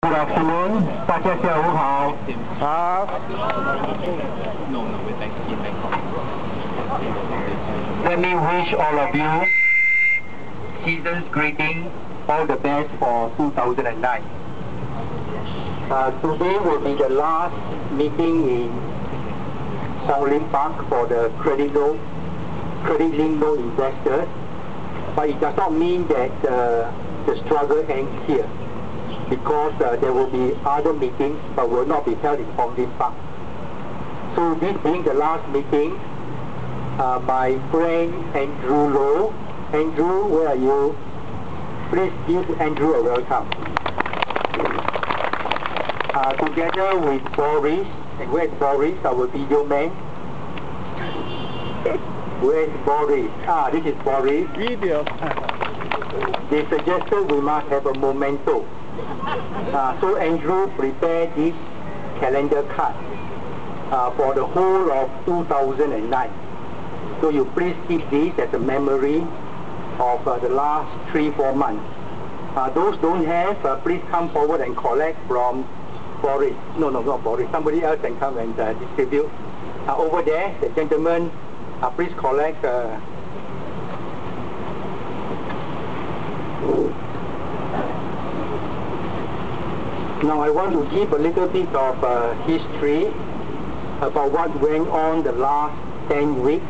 Good afternoon， 大家下午好。好。Let me wish all of you season's greeting, all the best for 2009. Today will be the last meeting in Hong Lim Park for the credit link loan investors, but it does not mean that the struggle ends here, because there will be other meetings but will not be held in Hong Lim Park. So this being the last meeting, my friend Andrew Low. Andrew, where are you? Please give Andrew a welcome. Together with Boris, and where's Boris, our video man? Where's Boris? This is Boris. Video. They suggested we must have a memento. So Andrew prepared this calendar card for the whole of 2009. So you please keep this as a memory of the last 3-4 months. Those don't have, please come forward and collect from Boris. No, not Boris. Somebody else can come and distribute. Over there, the gentleman, please collect. Now I want to give a little bit of history about what went on the last 10 weeks,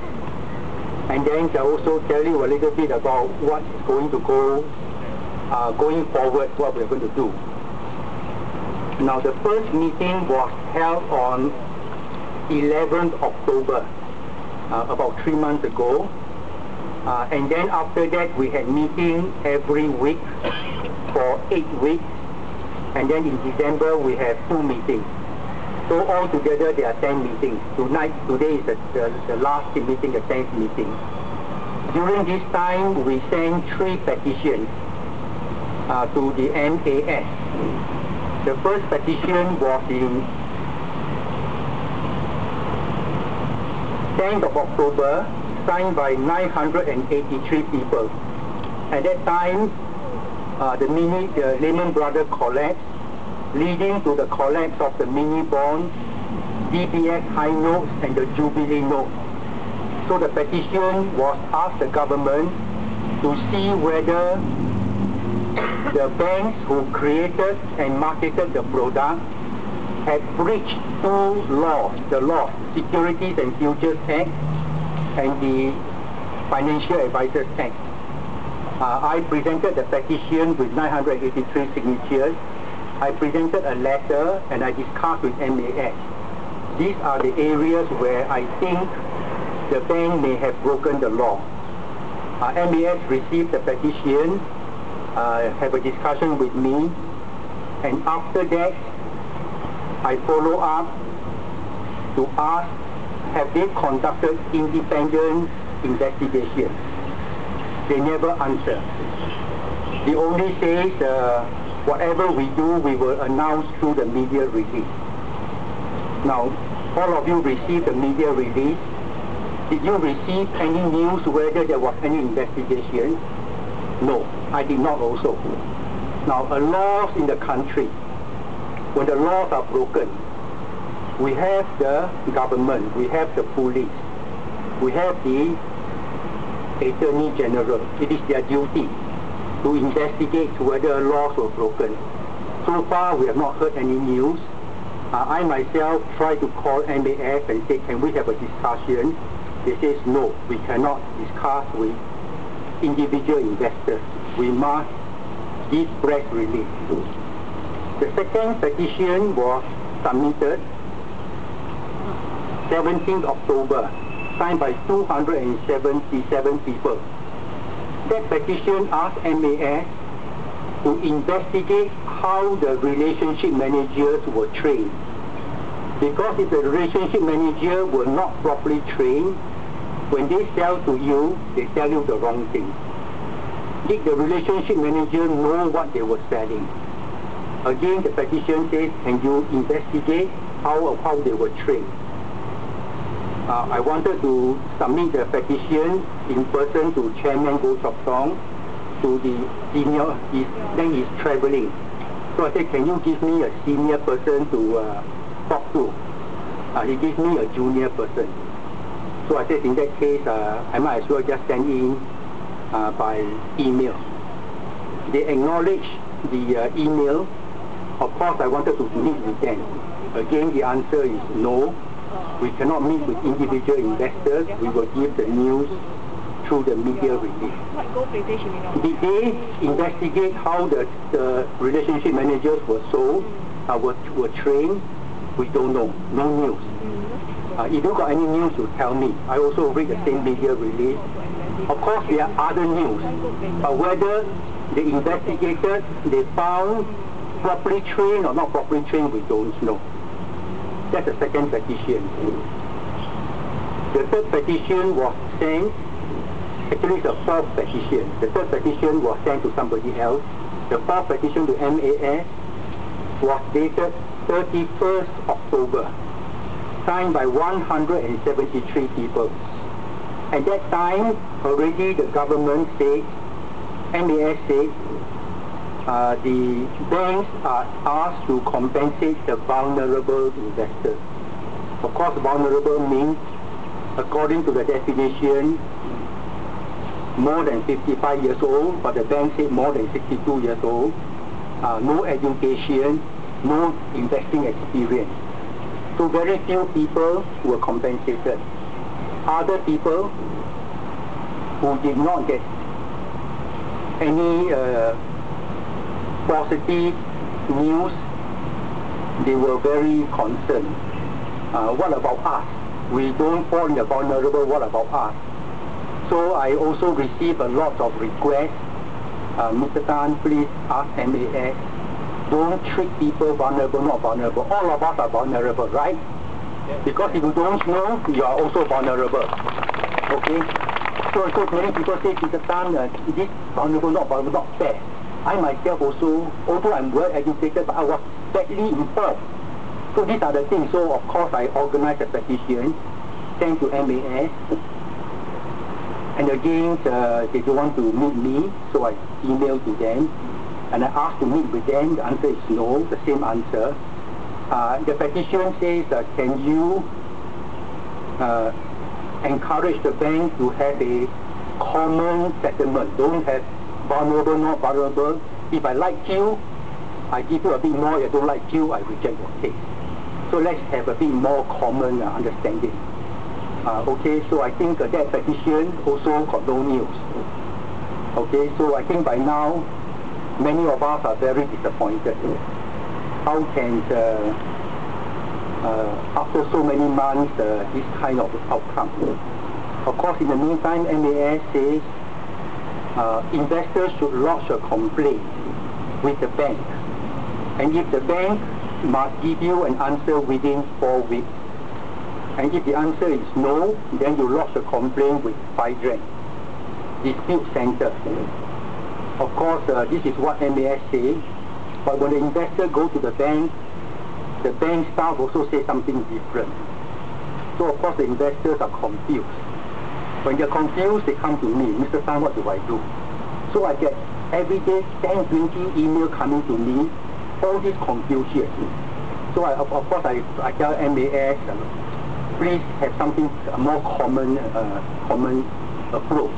and then I also tell you a little bit about what's going to go going forward, what we're going to do. Now the first meeting was held on 11th October, about 3 months ago, and then after that we had meeting every week for 8 weeks. And then in December we have 2 meetings. So altogether there are 10 meetings. Today is the last meeting, the 10th meeting. During this time we sent 3 petitions to the mths. The first petition was in 10th of October, signed by 983 people. At that time, the Lehman Brothers collapse, leading to the collapse of the mini bonds, DBS high notes and the Jubilee notes. So the petition was asked the government to see whether the banks who created and marketed the product had breached 2 laws, the law, Securities and Futures Act and the Financial Advisors Act. I presented the petition with 983 signatures. I presented a letter and I discussed with MAS. These are the areas where I think the bank may have broken the law. MAS received the petition, have a discussion with me, and after that I follow up to ask, have they conducted independent investigation? They never answer. They only say whatever we do, we will announce through the media release. Now, all of you received the media release. Did you receive any news whether there was any investigation? No, I did not also. Now, a law in the country, when the laws are broken, we have the government, we have the police, we have the Attorney General. It is their duty to investigate whether laws were broken. So far we have not heard any news. I myself tried to call MAS and say, can we have a discussion? They say no, we cannot discuss with individual investors. We must give press release. The second petition was submitted 17th October, signed by 277 people. That petition asked MAS to investigate how the relationship managers were trained. Because if the relationship manager were not properly trained, when they sell to you, they sell you the wrong thing. Did the relationship manager know what they were selling? Again, the petition says, can you investigate how they were trained? I wanted to submit the petition in person to Chairman Goh Chok Tong, to the senior, then he's traveling. So I said, can you give me a senior person to talk to? He gave me a junior person. So I said, in that case, I might as well just send in by email. They acknowledged the email. Of course, I wanted to meet with them. Again, the answer is no. We cannot meet with individual investors. We will give the news through the media release. Did they investigate how the relationship managers were sold, were trained? We don't know. No news. If you got any news, you tell me. I also read the same media release. Of course, there are other news. But whether the investigators, they found properly trained or not properly trained, we don't know. That's the second petition. The third petition was sent, actually it's a fourth petition. The third petition was sent to somebody else. The fourth petition to MAS was dated 31st October, signed by 173 people. At that time, already the government said, MAS said, the banks are asked to compensate the vulnerable investors. Of course, vulnerable means, according to the definition, more than 55 years old, but the bank said more than 62 years old, no education, no investing experience. So very few people were compensated. Other people who did not get any positive news, they were very concerned. What about us? We don't fall in the vulnerable, what about us? So I also received a lot of requests. Mr. Tan, please ask MAS, don't treat people vulnerable, not vulnerable. All of us are vulnerable, right? Because if you don't know, you are also vulnerable. Okay? So many people say, Mr. Tan, this vulnerable, not fair. I myself also, although I'm well educated, but I was badly informed. So these are the things. So of course I organized a petition, sent to MAS. And again, they don't want to meet me, so I emailed to them. And I asked to meet with them. The answer is no, the same answer. The petition says, can you encourage the bank to have a common settlement? Don't have vulnerable, not vulnerable. If I like you, I give you a bit more. If I don't like you, I reject your case. So let's have a bit more common understanding. Okay, so I think that petition also got no news. Okay, so I think by now, many of us are very disappointed. How can, after so many months, this kind of outcome? Of course, in the meantime, MAS says investors should lodge a complaint with the bank. And if the bank must give you an answer within 4 weeks. And if the answer is no, then you lodge a complaint with FIDRAN, Dispute Center. Of course, this is what MAS says, but when the investor goes to the bank staff also say something different. So of course the investors are confused. When they're confused, they come to me, Mr. Tan, what do I do? So I get every day 10, 20 emails coming to me, all this confusion. So of course I tell MAS, please have something, a more common approach.